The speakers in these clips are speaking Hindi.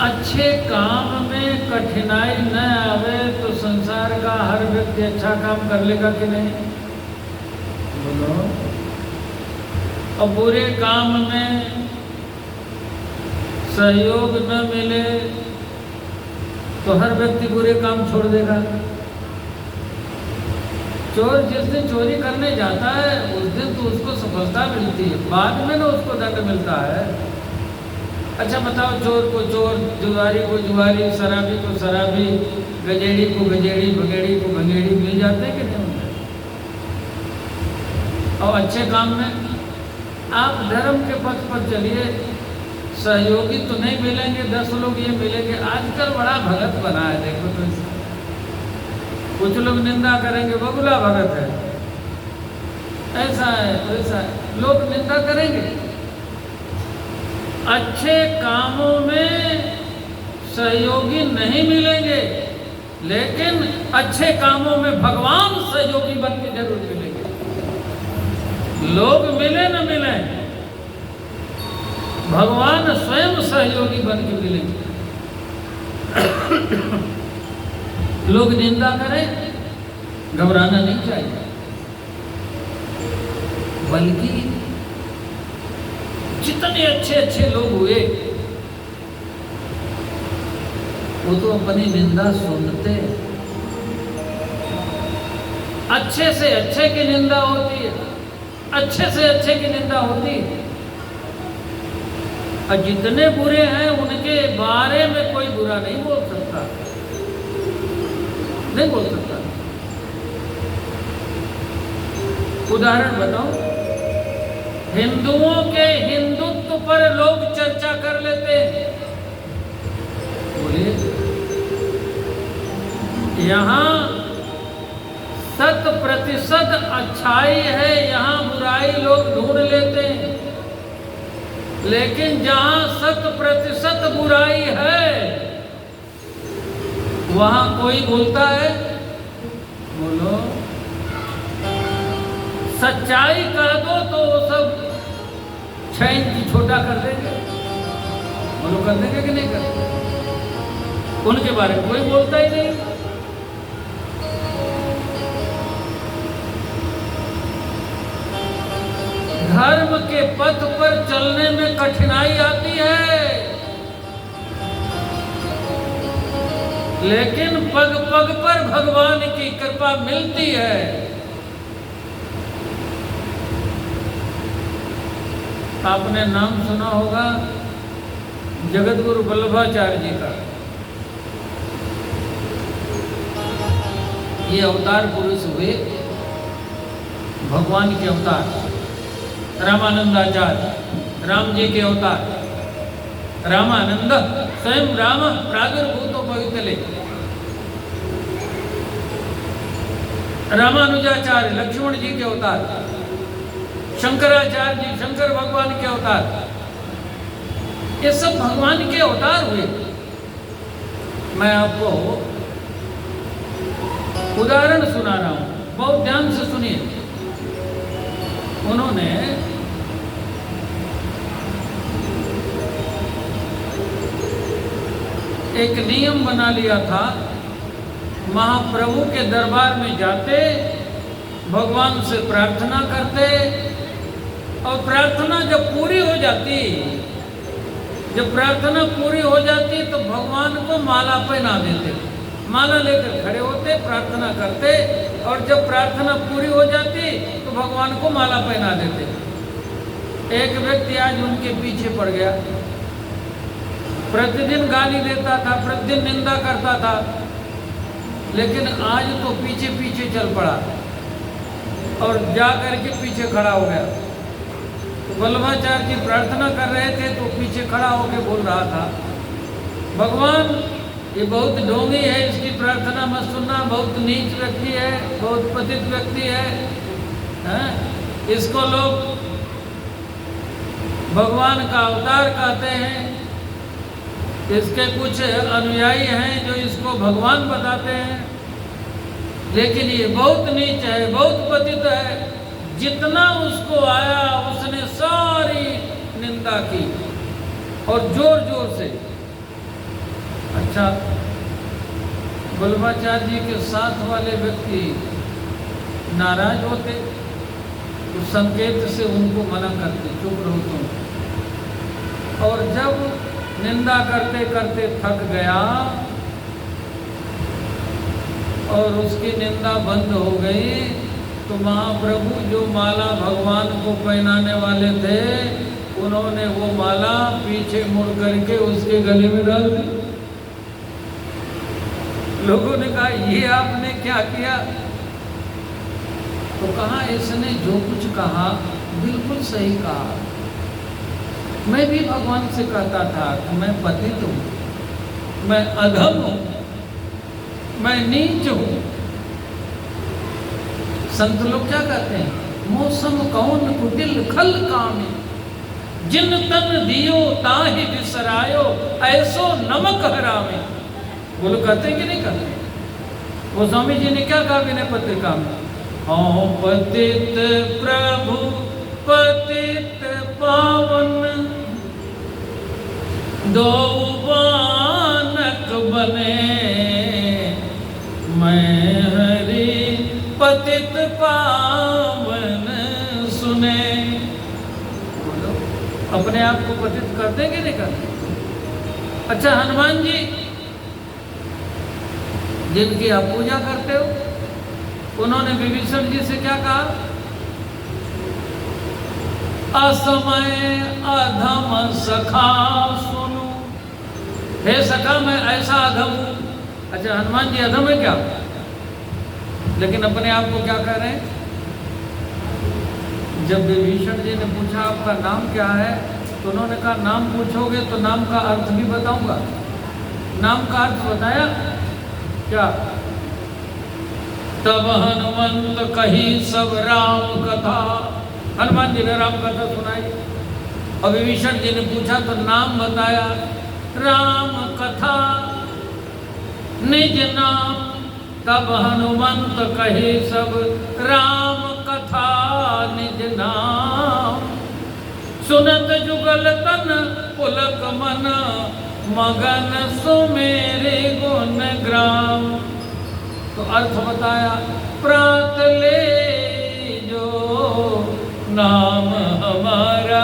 अच्छे काम में कठिनाई न आवे तो संसार का हर व्यक्ति अच्छा काम कर लेगा कि नहीं? बोलो। और बुरे काम में सहयोग न मिले तो हर व्यक्ति बुरे काम छोड़ देगा। चोर जिस दिन चोरी करने जाता है उस दिन तो उसको सफलता मिलती है, बाद में ना उसको दंड मिलता है। अच्छा बताओ, चोर को चोर, जुआरी को जुआरी, शराबी को शराबी, गजेड़ी को गजेड़ी, भगेड़ी को भगेड़ी मिल जाते हैं कि नहीं होते? और अच्छे काम में आप धर्म के पथ पर चलिए, सहयोगी तो नहीं मिलेंगे, 10 लोग ये मिलेंगे। आजकल बड़ा भगत बना है, देखो तो कुछ लोग निंदा करेंगे, बगुला भगत है, ऐसा है वैसा है, लोग निंदा करेंगे। अच्छे कामों में सहयोगी नहीं मिलेंगे, लेकिन अच्छे कामों में भगवान सहयोगी बन के जरूर मिलेंगे। लोग मिले न मिले, भगवान स्वयं सहयोगी बन के मिलेंगे। लोग निंदा करें, घबराना नहीं चाहिए, बल्कि जितने अच्छे अच्छे लोग हुए वो तो अपनी निंदा सुनते हैं। अच्छे से अच्छे की निंदा होती है, अच्छे से अच्छे की निंदा होती है। और जितने बुरे हैं उनके बारे में कोई बुरा नहीं बोल सकता, नहीं बोल सकता। उदाहरण बताओ, हिंदुओं के हिंदुत्व पर लोग चर्चा कर लेते हैं। बोलिए, यहाँ 100% अच्छाई है, यहाँ बुराई लोग ढूंढ लेते हैं। लेकिन जहाँ 100% बुराई है वहाँ कोई बोलता है? बोलो। सच्चाई कह दो तो वो सब 6 इंच छोटा कर देंगे, बोलो कर देंगे कि नहीं कर देंगे? उनके बारे में कोई बोलता ही नहीं। धर्म के पथ पर चलने में कठिनाई आती है, लेकिन पग पग पर भगवान की कृपा मिलती है। आपने नाम सुना होगा जगत गुरु वल्लभाचार्य जी का। ये अवतार पुरुष हुए, भगवान के अवतार, रामानंदाचार्य, राम जी के अवतार। रामानंद स्वयं राम प्रादुर्भूतो भवितले। रामानुजाचार्य लक्ष्मण जी के अवतार। शंकराचार्य जी शंकर भगवान के अवतार। ये सब भगवान के अवतार हुए। मैं आपको उदाहरण सुना रहा हूं, बहुत ध्यान से सुनिए। उन्होंने एक नियम बना लिया था, महाप्रभु के दरबार में जाते, भगवान से प्रार्थना करते, और प्रार्थना जब पूरी हो जाती, जब प्रार्थना पूरी हो जाती तो भगवान को माला पहना देते। माला लेकर खड़े होते, प्रार्थना करते, और जब प्रार्थना पूरी हो जाती तो भगवान को माला पहना देते। एक व्यक्ति आज उनके पीछे पड़ गया, प्रतिदिन गाली देता था, प्रतिदिन निंदा करता था, लेकिन आज तो पीछे पीछे चल पड़ा और जा करके पीछे खड़ा हो गया। वल्लभाचार्य जी प्रार्थना कर रहे थे तो पीछे खड़ा होकर बोल रहा था, भगवान ये बहुत ढोंगी है, इसकी प्रार्थना मत सुनना, बहुत नीच व्यक्ति है, बहुत पतित व्यक्ति है, इसको लोग भगवान का अवतार कहते हैं, इसके कुछ अनुयायी हैं जो इसको भगवान बताते हैं, लेकिन ये बहुत नीच है, बहुत पतित है। जितना उसको आया उसने सारी निंदा की और जोर जोर से। अच्छा, वल्लभाचार्य जी के साथ वाले व्यक्ति नाराज होते तो संकेत से उनको मना करते, चुप रहो तुम। और जब निंदा करते करते थक गया और उसकी निंदा बंद हो गई तो महाप्रभु जो माला भगवान को पहनाने वाले थे उन्होंने वो माला पीछे मुड़ करके उसके गले में डाल दी। लोगों ने कहा ये आपने क्या किया? तो कहा इसने जो कुछ कहा बिल्कुल सही कहा। मैं भी भगवान से कहता था कि मैं पतित हूँ, मैं अधम हूँ, मैं नीच हूँ। संत लोग क्या कहते हैं? मौसम कौन कुटिल खल कामे, जिन तन दियो ताहि बिसरायो, ऐसो नमक हरामे। बोलो कहते कि नहीं कहते? वो स्वामी जी ने क्या कहा विनय पत्रिका में? हाँ पतित प्रभु पतित पावन, दो बानक बने, मैं हरि पतित पावन सुने। बोलो अपने आप को पतित करते कि नहीं करते? अच्छा, हनुमान जी जिनकी आप पूजा करते हो, उन्होंने विभीषण जी से क्या कहा? असमय अधम सखा सुनो। हे सखा मैं ऐसा अधम हूं। अच्छा, हनुमान जी अधम है क्या? लेकिन अपने आप को क्या कह रहे हैं? जब विभीषण जी ने पूछा आपका नाम क्या है, तो उन्होंने कहा नाम पूछोगे तो नाम का अर्थ भी बताऊंगा। नाम का अर्थ बताया क्या? तब हनुमंत कही सब राम कथा। हनुमान जी ने राम कथा सुनाई। और विभीषण जी ने पूछा तो नाम बताया, राम कथा निज नाम। तब हनुमंत कहे सब राम कथा निज नाम। सुनत जुगल तन पुलक मन, मगन सुमेरे गुण ग्राम। तो अर्थ बताया, प्रात ले जो नाम हमारा।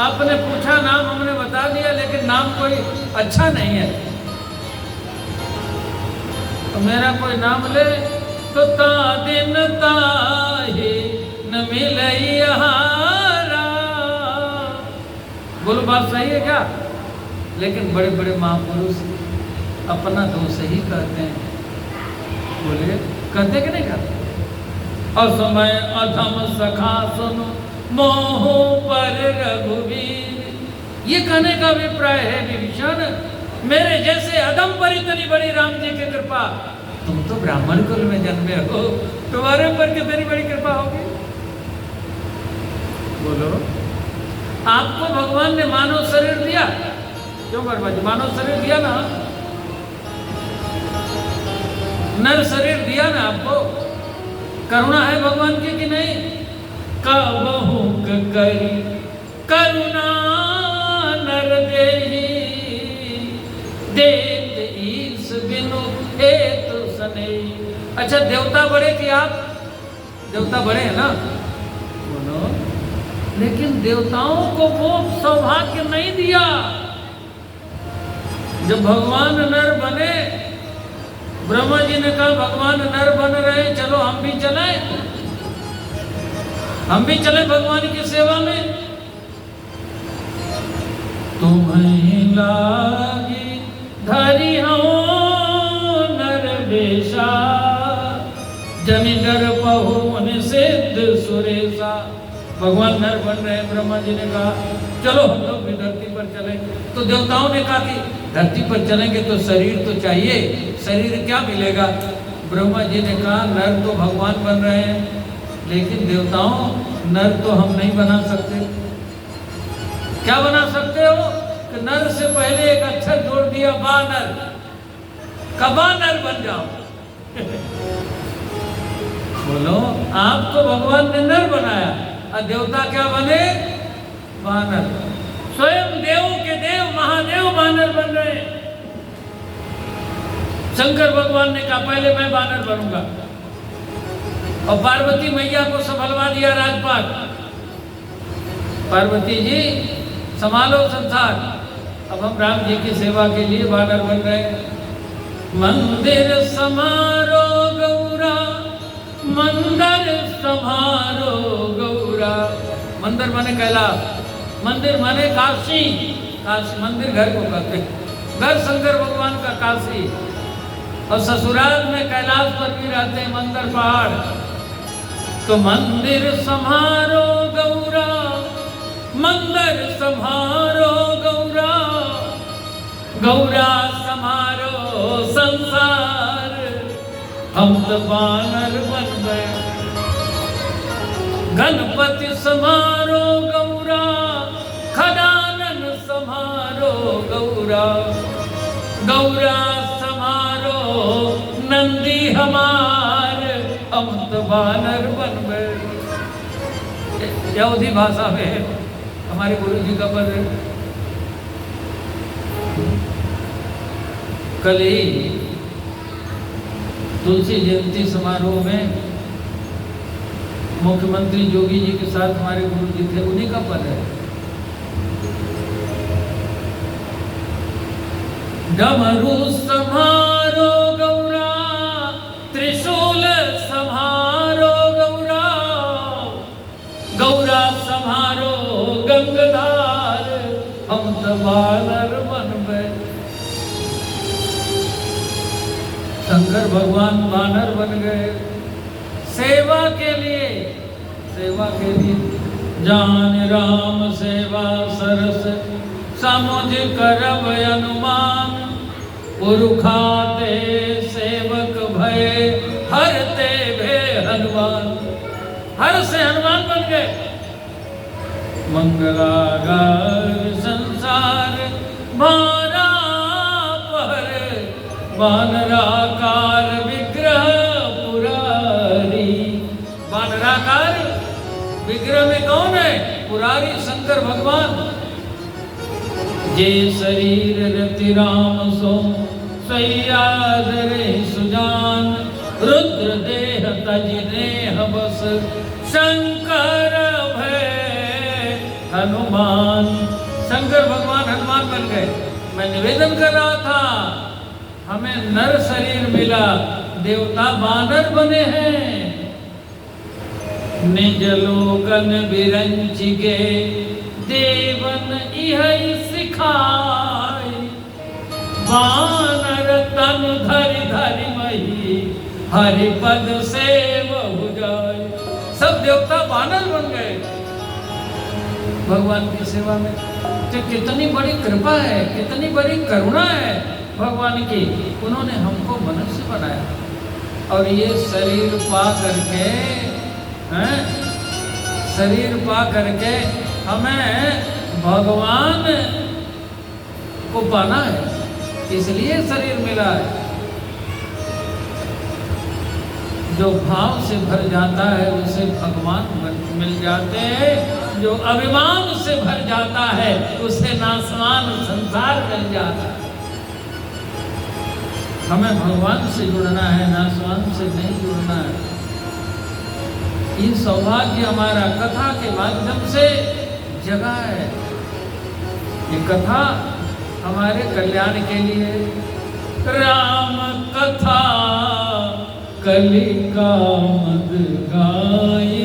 आपने पूछा नाम हमने बता दिया, लेकिन नाम कोई अच्छा नहीं है। तो मेरा कोई नाम ले तो ता दिन ताहि न मिलैहारा। बोलो बात सही है क्या? लेकिन बड़े बड़े महापुरुष अपना दोष ही कहते हैं। बोले कहते कि नहीं कहते? असमय अधम सखा सुनो, मोह पर रघुवीर। ये कहने का अभिप्राय है विभीषण, मेरे जैसे अधम पर इतनी बड़ी राम जी की कृपा। तुम तो ब्राह्मण कुल में जन्मे हो, तुम्हारे ऊपर कितनी बड़ी कृपा होगी। बोलो आपको भगवान ने मानव शरीर दिया, क्यों वर्मा जी? मानव शरीर दिया ना, नर शरीर दिया ना आपको। करुणा है भगवान की कि नहीं? कबहु करी करुणा नर देहि, देत ईस बिनु हेतु सनेहि। अच्छा, देवता बड़े कि आप? देवता बड़े हैं ना, बोलो। लेकिन देवताओं को वो सौभाग्य नहीं दिया। जब भगवान नर बने, ब्रह्मा जी ने कहा भगवान नर बन रहे, चलो हम भी चलें, हम भी चले भगवान की सेवा में। तुम्हें लागी धरी हो नर बेशा, जनि डर पहुन सिद्ध सुरेशा। भगवान नर बन रहे हैं, ब्रह्मा जी ने कहा चलो हम लोग भी धरती पर चलें। तो देवताओं ने कहा कि धरती पर चलेंगे तो शरीर तो चाहिए, शरीर क्या मिलेगा? ब्रह्मा जी ने कहा नर तो भगवान बन रहे हैं, लेकिन देवताओं नर तो हम नहीं बना सकते। क्या बना सकते हो? कि नर से पहले एक अक्षर जोड़ दिया बानर, कबानर बन जाओ। बोलो आपको भगवान ने नर बनाया और देवता क्या बने? बानर। स्वयं देव के देव महादेव बानर बन रहे। शंकर भगवान ने कहा पहले मैं वानर बनूंगा, और पार्वती मैया को संभलवा दिया राजपाट। पार्वती जी संभालो संसार, अब हम राम जी की सेवा के लिए वानर बन रहे हैं। मंदिर समारो गौरा, मंदिर समारो गौरा। मंदिर माने कैलाश, मंदिर माने काशी। काशी मंदिर घर को कहते हैं, घर शंकर भगवान का काशी। और ससुराल में कैलाश पर भी रहते हैं मंदिर पहाड़। तो मंदिर संहारो गौरा, मंदिर संहारो गौरा, गौरा संहारो संसार, हम तो वानर बन गए। गणपति संहारो गौरा, खदानन संहारो गौरा, गौरा संहारो नंदी हमार, हम तो वानर बन गए। यहूदी भाषा में हमारे गुरु जी का पद है। कल ही तुलसी जयंती समारोह में मुख्यमंत्री योगी जी के साथ हमारे गुरु जी थे, उन्हीं का पद है। डमरू संहारो गौरा, त्रिशूल संहारो गौरा, गौरा संहारो गंगाधार, हम तो वानर बन गए। शंकर भगवान वानर बन गए सेवा के लिए, सेवा के लिए। जान राम सेवा सरस, समुझ करब अनुमान, पुरुखाते सेवक भय, हरते भे हनुमान। हर से हनुमान बन गए। मंगलागार संसार भारा पर, वानराकार विग्रह पुरारी। वानराकार विग्रह में कौन है? पुरारी शंकर भगवान। जे शरीर रति राम सो, सैयादरे सुजान, रुद्र देह तज नेह बस, शंकर भय हनुमान। शंकर भगवान हनुमान बन गए। मैं निवेदन कर रहा था, हमें नर शरीर मिला, देवता वानर बने हैं। निज लोकन विरंचिगे, देवन इहै सिखाई, वानर तन धरि धरि मही, हरिपद सेव हो जाए। सब देवता वानर बन गए भगवान की सेवा में। तो कितनी बड़ी कृपा है, कितनी बड़ी करुणा है भगवान की। उन्होंने हमको मनुष्य बनाया और ये शरीर पा करके, शरीर पा करके हमें भगवान को पाना है, इसलिए शरीर मिला है। जो भाव से भर जाता है उसे भगवान मिल जाते हैं, जो अभिमान से भर जाता है उसे नासमान संसार मिल जाता है। हमें भगवान से जुड़ना है, नासमान से नहीं जुड़ना है। ये सौभाग्य हमारा कथा के माध्यम से जगा है। ये कथा हमारे कल्याण के लिए। राम कथा कलि कामद गाई,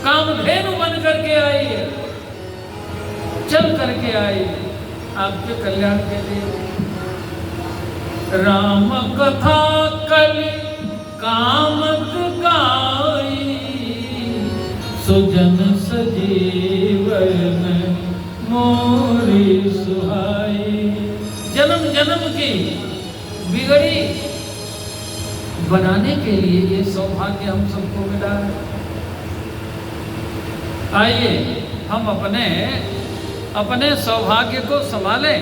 कामधेनु बन करके आई है, चल करके आई आपके कल्याण के लिए। राम कथा कलि कामद गाई, सुजन सजीवन मोरी सुहाई। जन्म जन्म की बिगड़ी बनाने के लिए ये सौभाग्य हम सबको मिला है। आइए हम अपने सौभाग्य को संभालें।